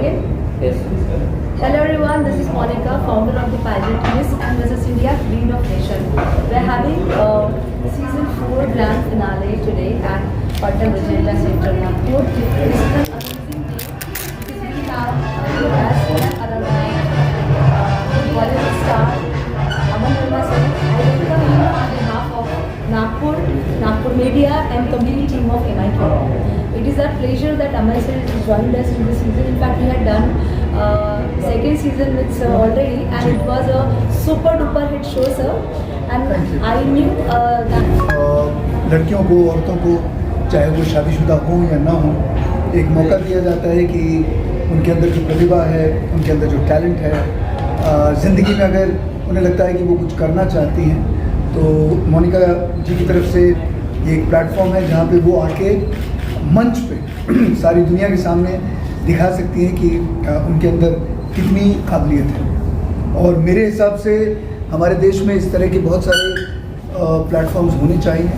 Okay? Yes. Hello everyone, this is Monica, founder of the pageant Miss and Mrs. India Queen of Nation. We're having season 4 grand finale today at Hotel Regenta Center, Nagpur. This is an amazing day because we have as alumni Bollywood star Aman Verma sir. I welcome you on behalf of Nagpur Media and community team of MIQ. It is our pleasure that Aman sir has joined us in this season. In fact, we had done second season with sir already, and it was a super duper hit show, sir. And I knew that लड़कियों को, औरतों को, चाहे वो शादीशुदा हों या ना हों, एक मौका दिया जाता है कि उनके अंदर जो प्रतिभा है, उनके अंदर जो टैलेंट है, ज़िंदगी में अगर उन्हें लगता है कि वो कुछ करना चाहती हैं, तो मोनिका जी की तरफ से ये एक प्लेटफॉर्म है जहाँ पे वो आके मंच पे सारी दुनिया के सामने दिखा सकती हैं कि उनके अंदर कितनी काबिलियत है। और मेरे हिसाब से हमारे देश में इस तरह के बहुत सारे प्लेटफॉर्म्स होने चाहिए,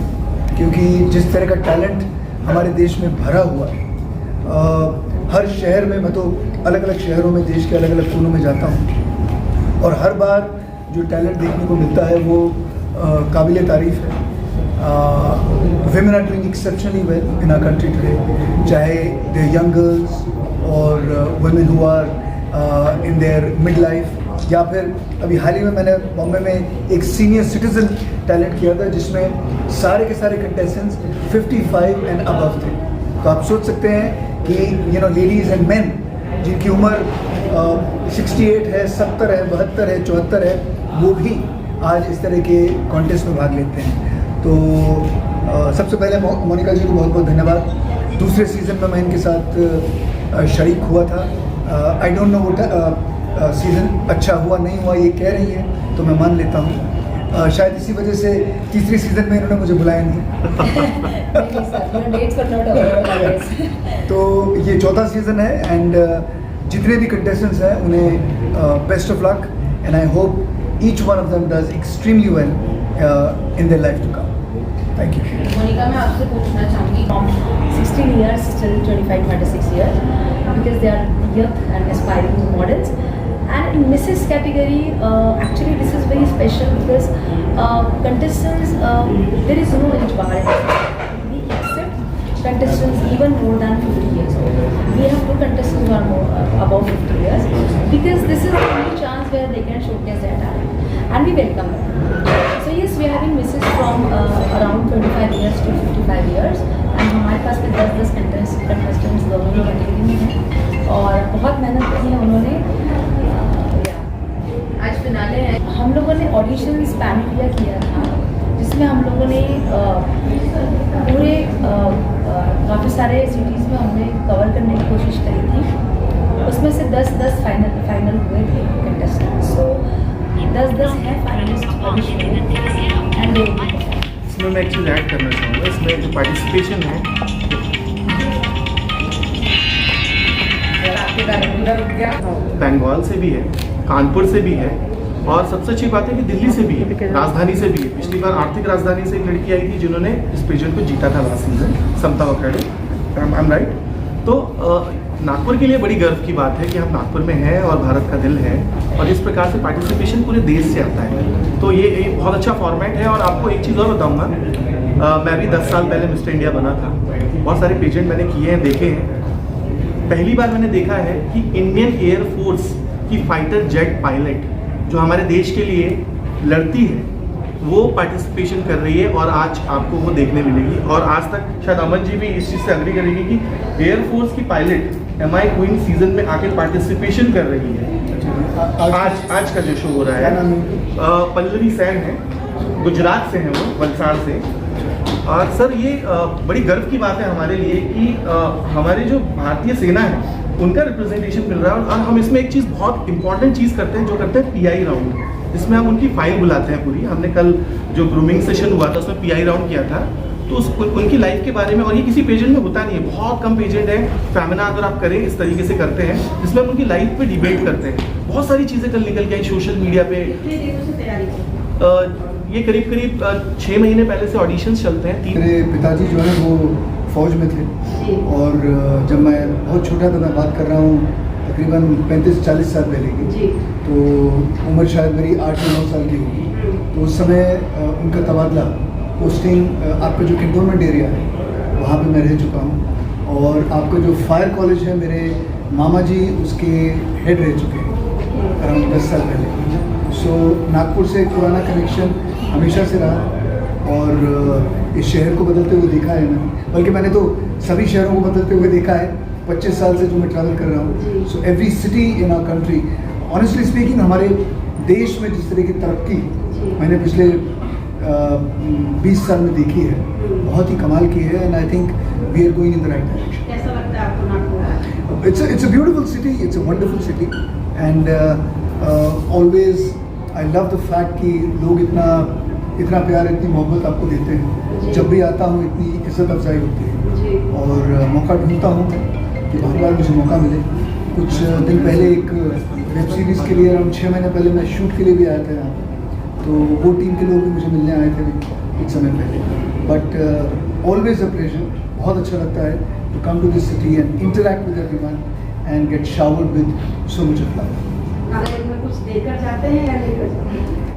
क्योंकि जिस तरह का टैलेंट हमारे देश में भरा हुआ है, हर शहर में, मैं तो अलग अलग शहरों में, देश के अलग अलग कोनों में जाता हूँ, और हर बार जो टैलेंट देखने को मिलता है वो काबिल तारीफ़ है। Women are doing exceptionally well in our country today, चाहे they're young girls और women who are in their midlife, या फिर अभी हाल ही में मैंने बॉम्बे में एक सीनियर सिटीजन टैलेंट किया था जिसमें सारे के सारे कंटेस्टेंट्स 55 एंड अबव थे। तो आप सोच सकते हैं कि लेडीज़ एंड मेन जिनकी उम्र 68 है, 70 है, 72 है, 74 है, वो भी आज इस तरह के कॉन्टेस्ट में भाग लेते हैं। तो सबसे पहले मोनिका जी को बहुत बहुत धन्यवाद। दूसरे सीज़न में मैं इनके साथ शरीक हुआ था। आई डोंट नो वो सीज़न अच्छा हुआ नहीं हुआ, ये कह रही हैं तो मैं मान लेता हूँ। शायद इसी वजह से तीसरे सीज़न में इन्होंने मुझे बुलाया नहीं। तो ये चौथा सीज़न है, एंड जितने भी कंटेस्टेंट्स हैं उन्हें best of luck, and I hope each one of them does extremely well in their life to come. Thank you. Monika, मैं आपसे पूछना चाहूँगी from 16 years till 25-26 years because they are young and aspiring models, and in Mrs. category actually this is very special because contestants there is no age bar. We accept contestants even more than 50 years old. We have two contestants who are more above 50 years because this is the only chance where they can showcase their talent, and we welcome them. So yes, we are having misses from around 25 years to 55 years, and हमारे पास में 10 contestants दोनों ही category में हैं और बहुत मेहनत की है उन्होंने। आज फिनाले है। हम लोगों ने ऑडिशंस पैन इंडिया किया था जिसमें हम लोगों ने पूरे काफ़ी सारे सिटीज़ में हमने कवर करने की कोशिश करी थी। उसमें से 10 फाइनल हुए थे कंटेस्टेंट्स। सो 10 है फाइनलिस्ट एंड इसमें मैं एक चीज़ ऐड करना चाहूँगा। इसमें जो पार्टिसिपेशन है, बंगाल से भी है, कानपुर से भी है, और सबसे अच्छी बात है कि दिल्ली से भी है, राजधानी से भी है। पिछली बार आर्थिक राजधानी से एक लड़की आई थी जिन्होंने इस पेजेंट को जीता था last season, Samta Wakhade, I am right. तो नागपुर के लिए बड़ी गर्व की बात है कि हम नागपुर में हैं और भारत का दिल है, और इस प्रकार से पार्टिसिपेशन पूरे देश से आता है। तो ये एक बहुत अच्छा फॉर्मेट है। और आपको एक चीज़ और बताऊंगा, मैं भी 10 साल पहले मिस्टर इंडिया बना था। बहुत सारे पेजेंट मैंने किए हैं, देखे हैं। पहली बार मैंने देखा है कि इंडियन एयरफोर्स की फाइटर जेट पायलट जो हमारे देश के लिए लड़ती है वो पार्टिसिपेशन कर रही है, और आज आपको वो देखने मिलेगी। और आज तक शायद अमन जी भी इस चीज़ से अग्री करेगी कि एयरफोर्स की पायलट MI क्वीन सीजन में आके पार्टिसिपेशन कर रही है। आज का जो शो हो रहा है, पल्लवी सैन है, गुजरात से हैं वो, वलसाड़ से। और सर ये बड़ी गर्व की बात है हमारे लिए कि हमारे जो भारतीय सेना है उनका रिप्रेजेंटेशन मिल रहा है। और हम इसमें एक चीज़, बहुत इंपॉर्टेंट चीज़ करते हैं, जो करते हैं PI राउंड, जिसमें हम उनकी फाइल बुलाते हैं पूरी। हमने कल जो ग्रूमिंग सेशन हुआ था उसमें PI राउंड किया था, तो उनकी लाइफ के बारे में, और ये किसी पेजेंट में होता नहीं है, बहुत कम पेजेंट है, फेमिना अगर आप करें इस तरीके से करते हैं जिसमें हम उनकी लाइफ पे डिबेट करते हैं। बहुत सारी चीज़ें कल निकल के आई सोशल मीडिया पे। ये करीब 6 महीने पहले से ऑडिशंस चलते हैं। मेरे पिताजी जो है वो फ़ौज में थे, और जब मैं बहुत छोटा था, मैं बात कर रहा हूँ तकरीबन 35-40 साल पहले की। जी। तो उम्र शायद मेरी 8 या 9 साल की होगी। तो उस समय उनका तबादला पोस्टिंग आपका जो कैंटोनमेंट एरिया है वहाँ पे मैं रह चुका हूँ। और आपका जो फायर कॉलेज है, मेरे मामा जी उसके हेड रह चुके हैं अराउंड 10 साल पहले। सो नागपुर से एक पुराना कनेक्शन हमेशा से रहा और इस शहर को बदलते हुए देखा है मैंने, बल्कि मैंने तो सभी शहरों को बदलते हुए देखा है 25 साल से जो मैं ट्रैवल कर रहा हूँ। So every city in our country, honestly speaking, हमारे देश में जिस तरह की तरक्की मैंने पिछले 20 साल में देखी है, बहुत ही कमाल की है। And I think we are going in the right direction. कैसा लगता है आपको Nagpur? It's a beautiful city, it's a wonderful city, and always I love the fact कि लोग इतना प्यार, इतनी मोहब्बत आपको देते हैं। जब भी आता हूँ इतनी इज्जत अफजाई होती है और मौका ढूंढता हूँ कि बार मुझे मौका मिले। कुछ दिन पहले एक वेब सीरीज़ के लिए अराउंड 6 महीने पहले मैं शूट के लिए भी आया था यहाँ पे, तो वो टीम के लोग भी मुझे मिलने आए थे कुछ समय पहले। बट ऑलवेज अ प्लेजर, बहुत अच्छा लगता है to come to this city and interact with everyone and get showered with so much of love. नागरिक में कुछ देकर जाते हैं या नहीं कर जाते?